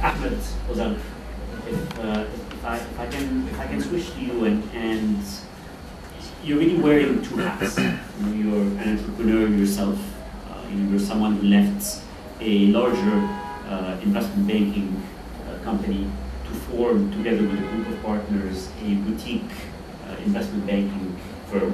Ahmed, Ozlap, if I can switch to you, and you're really wearing two hats. You're an entrepreneur yourself. You're someone who left a larger investment banking company to form, together with a group of partners, a boutique investment banking firm.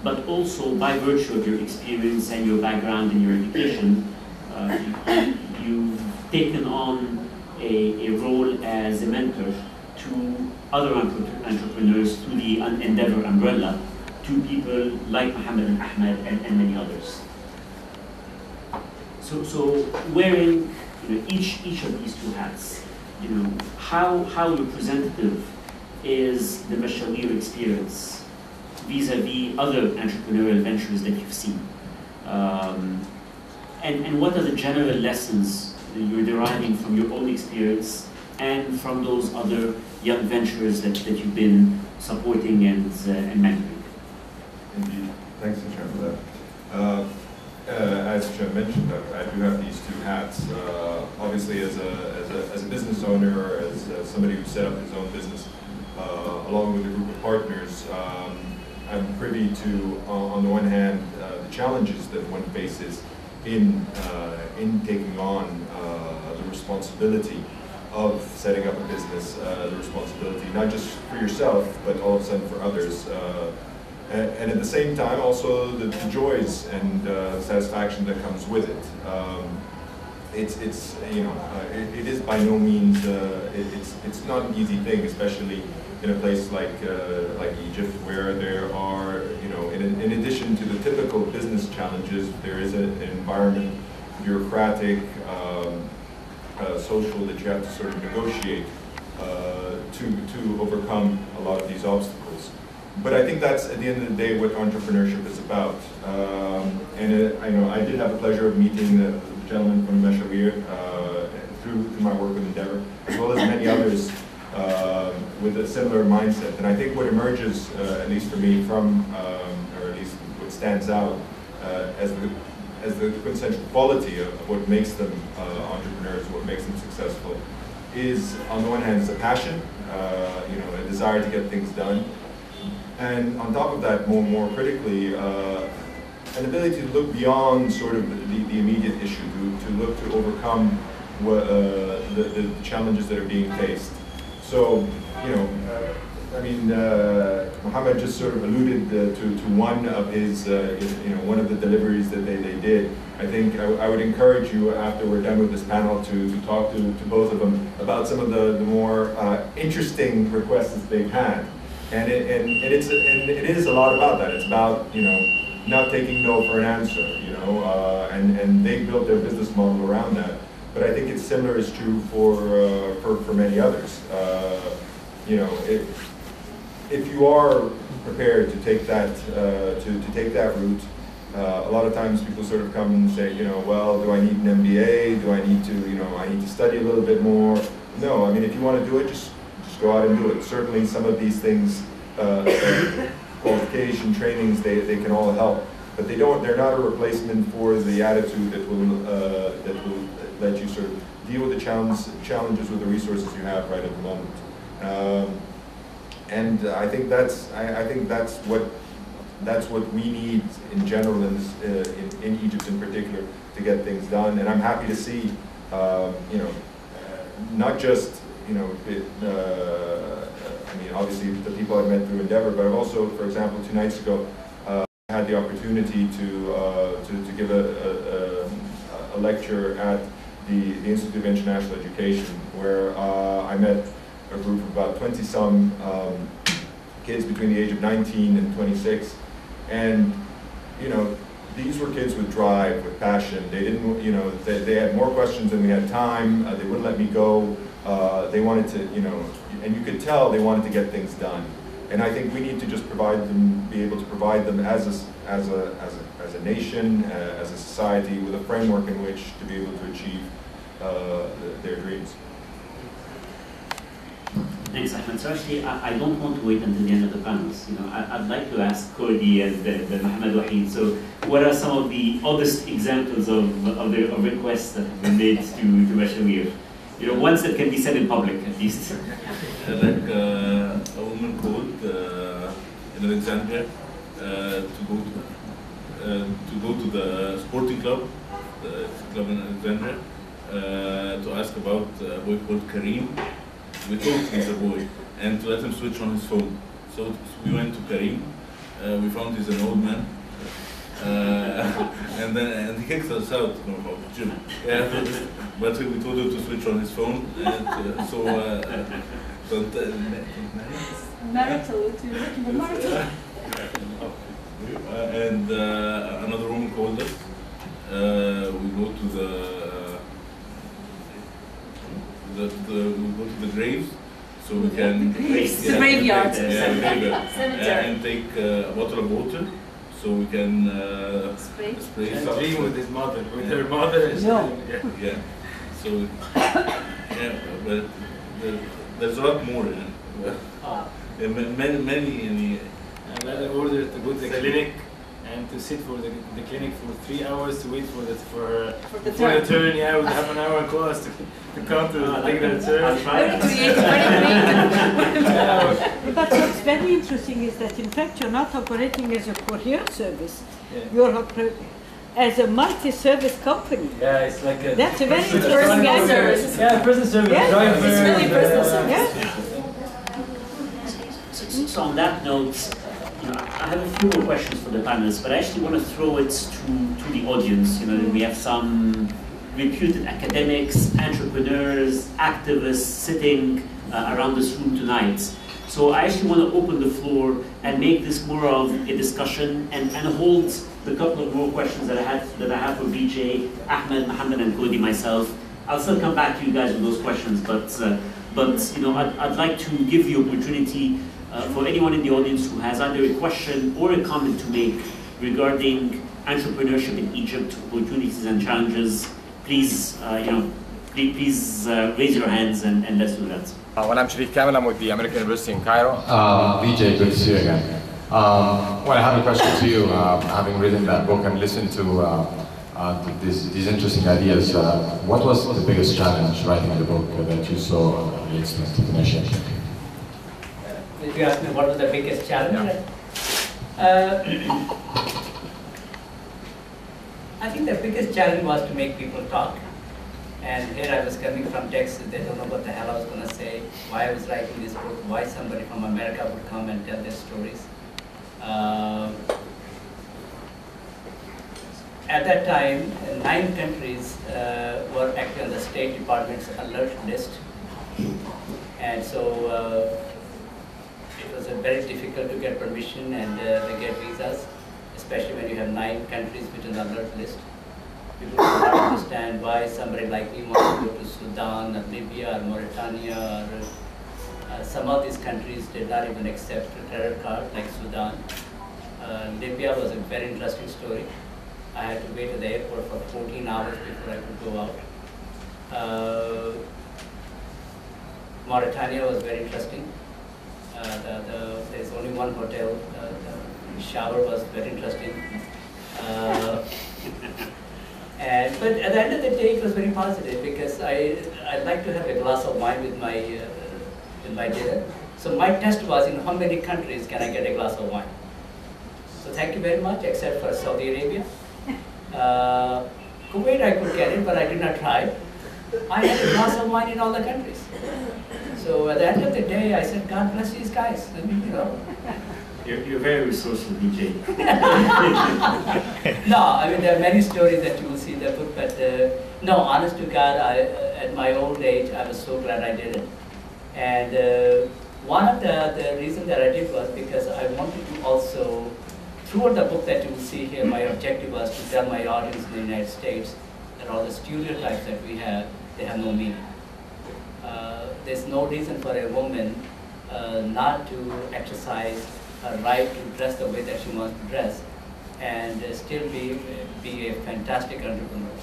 But also, by virtue of your experience and your background and your education, you've taken on a role as a mentor to other entrepreneurs through the Endeavor umbrella, to people like Mohamed and Ahmed and many others. So wearing each of these two hats, how representative is the Mashaweer experience vis-a-vis other entrepreneurial ventures that you've seen? And what are the general lessons that you're deriving from your own experience and from those other young ventures that you've been supporting and mentoring? Indeed. Thanks, Hisham, for that. As Hisham mentioned, I do have these two hats. Obviously, as a business owner, or as somebody who set up his own business, along with a group of partners, I'm privy to, on the one hand, the challenges that one faces in taking on the responsibility of setting up a business, the responsibility not just for yourself, but all of a sudden for others. And at the same time, also the joys and satisfaction that comes with it. It is by no means it's not an easy thing, especially in a place like Egypt, where there are in addition to the typical business challenges, there is an environment, bureaucratic, social, that you have to sort of negotiate to overcome a lot of these obstacles. But I think that's, at the end of the day, what entrepreneurship is about. I did have the pleasure of meeting the gentleman from Mashaweer through my work with Endeavor, as well as many others with a similar mindset. And I think what emerges, at least for me, from, or at least what stands out as the quintessential quality of what makes them entrepreneurs, what makes them successful, is, on the one hand, is a passion, a desire to get things done. And on top of that, more critically, an ability to look beyond sort of the immediate issue, to look to overcome the challenges that are being faced. So, Mohamed just sort of alluded to one of his, one of the deliveries that they did. I think I would encourage you, after we're done with this panel, to talk to both of them about some of the more interesting requests that they've had. And it is a lot about that. It's about not taking no for an answer, and they built their business model around that. But I think it's similar is true for many others. If you are prepared to take that route, a lot of times people sort of come and say, well, do I need an MBA? Do I need to study a little bit more? No, I mean, if you want to do it, just go out and do it. Certainly, some of these things, qualification, trainings, they can all help, but they're not a replacement for the attitude that will let you sort of deal with the challenges with the resources you have right at the moment. And I think that's what we need in general in Egypt in particular to get things done. And I'm happy to see, not just obviously the people I've met through Endeavor, but I've also, for example, 2 nights ago, had the opportunity to give a lecture at the Institute of International Education, where I met a group of about 20-some kids between the age of 19 and 26, and these were kids with drive, with passion. They didn't, they had more questions than we had time. They wouldn't let me go. They wanted to, and you could tell they wanted to get things done. And I think we need to just be able to provide them as a nation, as a society, with a framework in which to be able to achieve their dreams. Thanks, Ahmed. So actually, I don't want to wait until the end of the panels. You know, I'd like to ask Kordy and Mohamed Wahid. So, what are some of the oddest examples of requests that have been made to Mashaweer? You know, ones that can be said in public, at least. Like a woman called in Alexandria to go to the sporting club, the club in Alexandria, to ask about a boy called Kareem. We thought he's a boy, and to let him switch on his phone. So we went to Kareem. We found he's an old man, and he kicked us out from the gym. Yeah, but we told him to switch on his phone, and marital. And another woman called us. We go to the graves, so we can The graveyard. and take a bottle of water, so we can spray And stuff. dream with his mother, with her mother. And Yeah. So but there's a lot more. Many. And then order to go to the clinic and to sit for the clinic for 3 hours to wait for the turn. Yeah, with half an hour class to come to take the turn. I'll try. But what's very interesting is that in fact you're not operating as a courier service. Yeah. You're as a multi-service company. Yeah, it's like a... That's a very prison interesting service. Yeah, prison service. Yeah. Driver. It's really personal service. Yeah. So on that note, you know, I have a few more questions for the panelists, but I actually want to throw it to the audience. You know, we have some reputed academics, entrepreneurs, activists sitting around this room tonight. So I actually want to open the floor and make this more of a discussion and hold the couple of more questions that I have for Vijay, Ahmed, Mohamed, and Kordy myself. I'll still come back to you guys with those questions, but you know, I'd like to give the opportunity for anyone in the audience who has either a question or a comment to make regarding entrepreneurship in Egypt, opportunities and challenges. Please, please raise your hands and let's do that. Well, I'm Sharif Kamel. I'm with the American University in Cairo. Vijay, good to see you again. Well, I have a question to you. Having written that book and listened to these interesting ideas, what was the biggest challenge writing the book that you saw leads to finishing? If you ask me what was the biggest challenge, I think the biggest challenge was to make people talk. And here I was coming from Texas, they don't know what the hell I was going to say, why I was writing this book, why somebody from America would come and tell their stories. At that time, 9 countries were actually on the State Department's alert list. And so it was very difficult to get permission and to get visas, especially when you have 9 countries which are on the alert list. People do not understand why somebody like me wants to go to Sudan or Libya or Mauritania or some of these countries did not even accept a credit card like Sudan. Libya was a very interesting story. I had to wait at the airport for 14 hours before I could go out. Mauritania was very interesting. There's only one hotel. The shower was very interesting. But at the end of the day, it was very positive because I'd like to have a glass of wine with my dinner. So my test was, in how many countries can I get a glass of wine? So thank you very much, except for Saudi Arabia. Kuwait I could get it, but I did not try. I had a glass of wine in all the countries. So at the end of the day, I said, God bless these guys. I mean, you know. You're very resourceful, DJ. No, I mean, there are many stories that you will see in the book, but no, honest to God, at my old age, I was so glad I did it. And one of the reasons that I did was because I wanted to also, throughout the book that you will see here, my objective was to tell my audience in the United States that all the stereotypes that we have, they have no meaning. There's no reason for a woman not to exercise her right to dress the way that she wants to dress and still be a fantastic entrepreneur.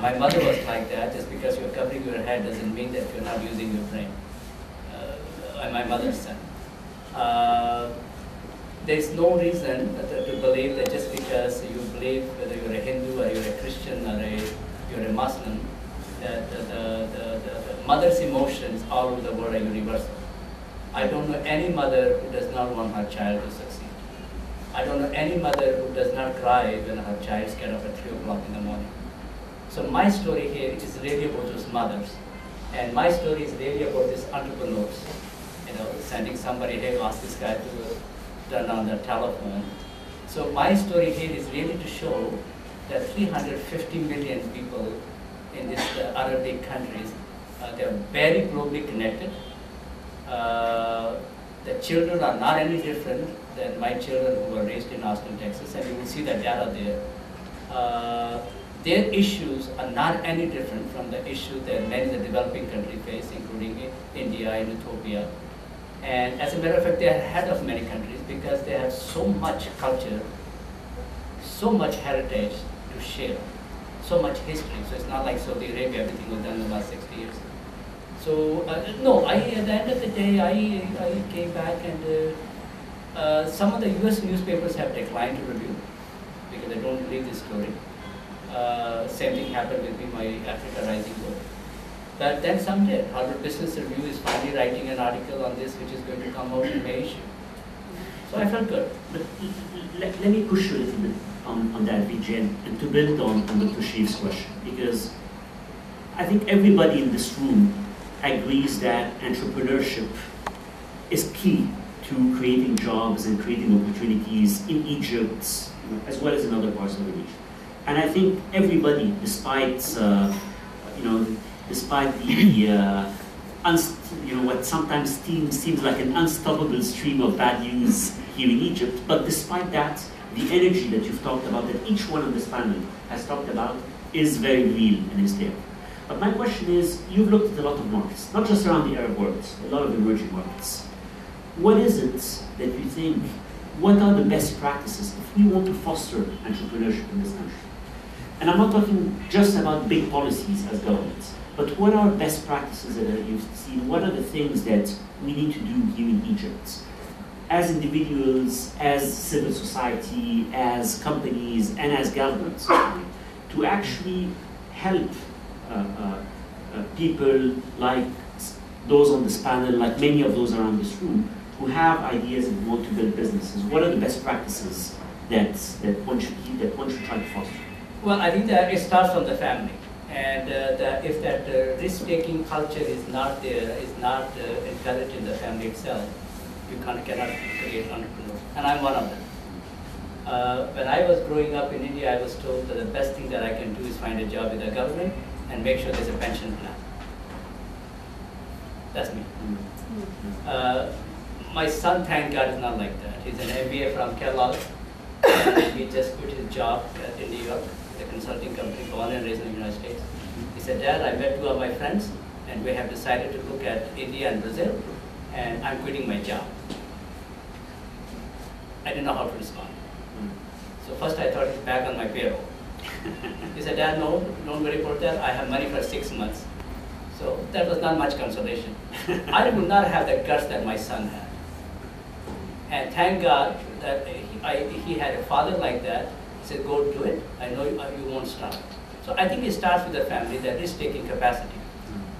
My mother was like that. Just because you're covering your head doesn't mean that you're not using your brain. I'm my mother's son. There's no reason to believe that just because you believe whether you're a Hindu or you're a Christian or you're a Muslim, that the mother's emotions all over the world are universal. I don't know any mother who does not want her child to succeed. I don't know any mother who does not cry when her child gets up at 3 o'clock in the morning. So my story here is really about those mothers. And my story is really about these entrepreneurs. You know, sending somebody, hey, ask this guy to turn on the telephone. So my story here is really to show that 350 million people in these other big countries, they're very globally connected. The children are not any different than my children who were raised in Austin, Texas, and you will see the data there. Their issues are not any different from the issue that many of the developing countries face, including India and Ethiopia. And as a matter of fact, they are ahead of many countries because they have so much culture, so much heritage to share, so much history. So it's not like Saudi Arabia, everything was done in the last 60 years. So, no, at the end of the day, I came back and some of the US newspapers have declined to review because they don't believe this story. Same thing happened with me, my Africa Rising book. But then some did. Harvard Business Review is finally writing an article on this, which is going to come out in May issue. So I felt good. But let me push you a little bit on that, Vijay, and to build on Dr. Sharif's question, because I think everybody in this room agrees that entrepreneurship is key to creating jobs and creating opportunities in Egypt, as well as in other parts of the region. And I think everybody, despite despite the what sometimes seems like an unstoppable stream of bad news here in Egypt, but despite that, the energy that you've talked about, that each one of this panel has talked about, is very real and is there. But my question is, you've looked at a lot of markets, not just around the Arab world, a lot of emerging markets. What is it that you think, what are the best practices if we want to foster entrepreneurship in this country? And I'm not talking just about big policies as governments, but what are best practices that you've seen? What are the things that we need to do here in Egypt, as individuals, as civil society, as companies, and as governments, to actually help people like those on this panel, like many of those around this room, who have ideas and want to build businesses? What are the best practices that one should try to foster? Well, I think that it starts from the family. And if that risk-taking culture is not there, is not encouraged in the family itself, you cannot create entrepreneurs. And I'm one of them. When I was growing up in India, I was told that the best thing that I can do is find a job with the government and make sure there's a pension plan. That's me. My son, thank God, is not like that. He's an MBA from Kellogg. He just quit his job in New York, the consulting company, born and raised in the United States. He said, Dad, I met 2 of my friends, and we have decided to look at India and Brazil, and I'm quitting my job. I didn't know how to respond. So first I thought he's back on my payroll. He said, Dad, no, don't worry about that. I have money for 6 months. So that was not much consolation. I would not have the guts that my son had. And thank God that he had a father like that. He said, go do it. I know you won't stop. So I think it starts with the family, that risk-taking capacity.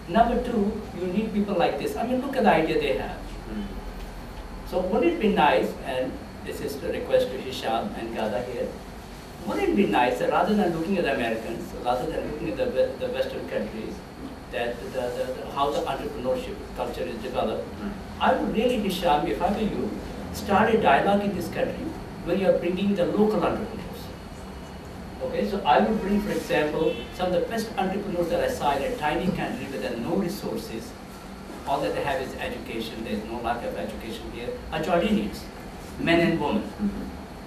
Number 2, you need people like this. I mean, look at the idea they have. So wouldn't it be nice, and this is the request to Hisham and Gada here, wouldn't it be nice that rather than looking at the Americans, rather than looking at the Western countries, that how the entrepreneurship culture is developed, I would really, Hisham, if I were you, start a dialogue in this country where you are bringing the local entrepreneurs. Okay, so I would bring, for example, some of the best entrepreneurs that I saw in a tiny country where there are no resources. All that they have is education. There is no lack of education here. Are Jordanians, men and women.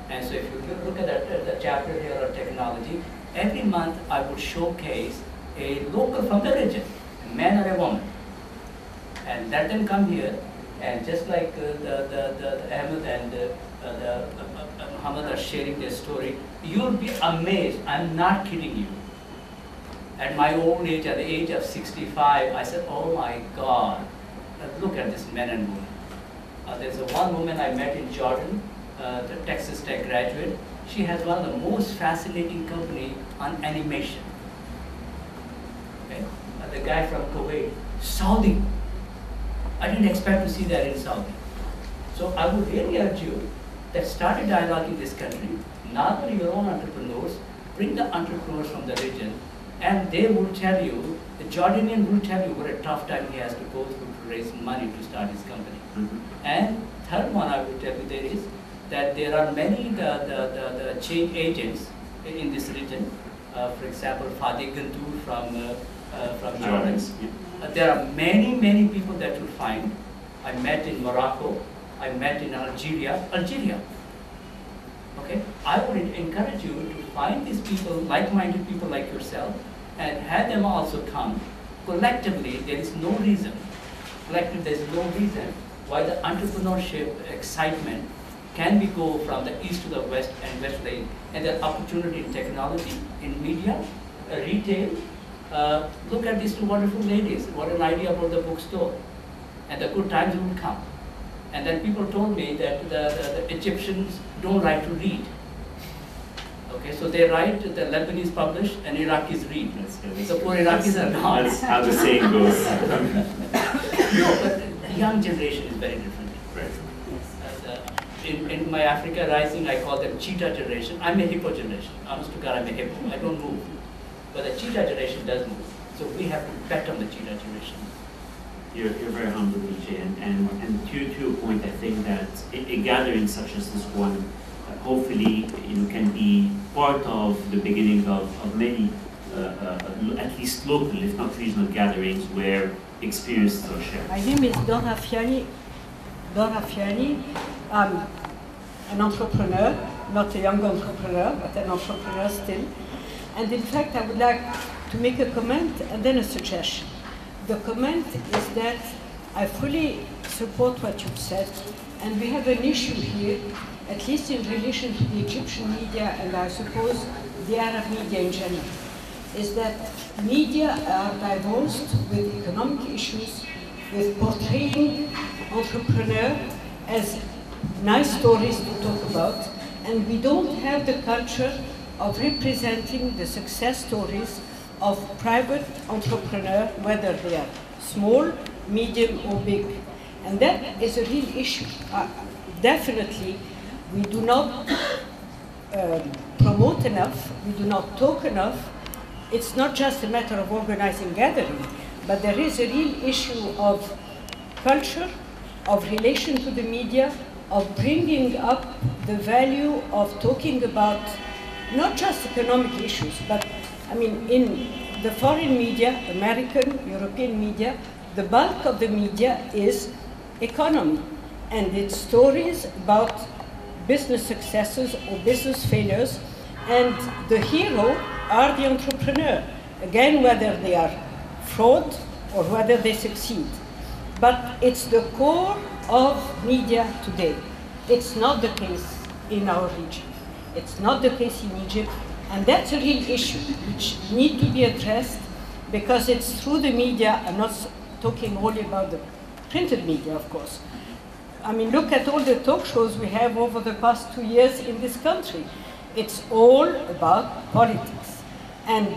And so if you look at the chapter here on technology, every month I would showcase a local from the region, a man or a woman, and let them come here. And just like the Ahmed and Mohamed are sharing their story, you'll be amazed. I'm not kidding you. At my old age, at the age of 65, I said, oh my God, look at this men and women. There's one woman I met in Jordan, the Texas Tech graduate. She has one of the most fascinating company on animation. Okay? The guy from Kuwait, Saudi. I didn't expect to see that in Saudi. So I would really urge you that start a dialogue in this country, not only your own entrepreneurs, bring the entrepreneurs from the region, and they will tell you, the Jordanian will tell you what a tough time he has to go through to raise money to start his company. And third one I will tell you there is that there are many the change agents in this region. For example, Fadi Gantour from Jordan. There are many people that you'll find. I met in Morocco. I met in Algeria. Okay, I would encourage you to find these people, like-minded people like yourself, and have them also come. Collectively, there is no reason. Collectively, there is no reason why the entrepreneurship excitement can be go from the east to the west and west to the east. And the opportunity in technology, in media, retail. Look at these two wonderful ladies. What an idea about the bookstore. And the good times will come. And then people told me that the Egyptians don't like to read. Okay, so they write, the Lebanese publish, and Iraqis read. So poor Iraqis are not. That's how the saying goes. No, but the young generation is very different. Right. In my Africa Rising, I call them cheetah generation. I'm a hippo generation. Honest to God, I'm a hippo. I don't move. But the cheetah generation does move. So we have to bet on the cheetah generation. You're very humble, Vijay, and to your point, I think that a gathering such as this one, hopefully, can be part of the beginning of many, at least local, if not regional gatherings where experiences are shared. My name is Dora Fiani. I'm an entrepreneur, not a young entrepreneur, but an entrepreneur still. And in fact, I would like to make a comment and then a suggestion. The comment is that I fully support what you've said, and we have an issue here, at least in relation to the Egyptian media, and I suppose the Arab media in general, is that media are divorced with economic issues, with portraying entrepreneurs as nice stories to talk about, and we don't have the culture of representing the success stories of private entrepreneurs, whether they are small, medium, or big. And that is a real issue. Definitely, we do not promote enough, we do not talk enough. It's not just a matter of organizing gatherings, but there is a real issue of culture, of relation to the media, of bringing up the value of talking about not just economic issues, but I mean, in the foreign media, American, European media, the bulk of the media is economy, and it's stories about business successes or business failures, and the hero are the entrepreneur. Again, whether they are fraud or whether they succeed. But it's the core of media today. It's not the case in our region. It's not the case in Egypt. And that's a real issue which needs to be addressed, because it's through the media. I'm not talking only about the printed media, of course. I mean, look at all the talk shows we have over the past 2 years in this country. It's all about politics. And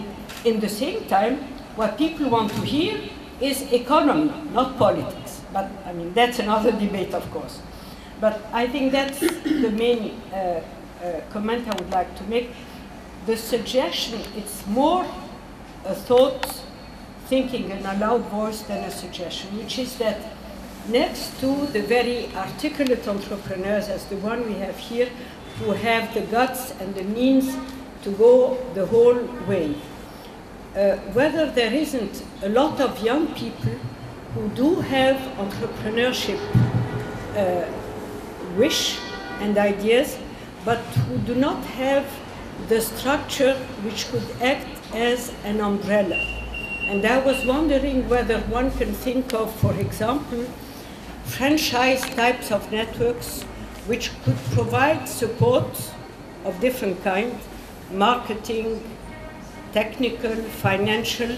in the same time, what people want to hear is economy, not politics. But I mean, that's another debate, of course. But I think that's the main comment I would like to make. The suggestion, it's more a thought, thinking in a loud voice than a suggestion, which is that next to the very articulate entrepreneurs as the one we have here, who have the guts and the means to go the whole way, whether there isn't a lot of young people who do have entrepreneurship wish and ideas, but who do not have the structure which could act as an umbrella. And I was wondering whether one can think of, for example, franchise types of networks which could provide support of different kinds, marketing, technical, financial,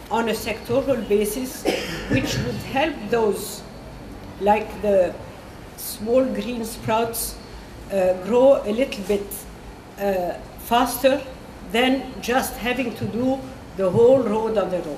on a sectoral basis, which would help those, like the small green sprouts grow a little bit faster than just having to do the whole road on the road.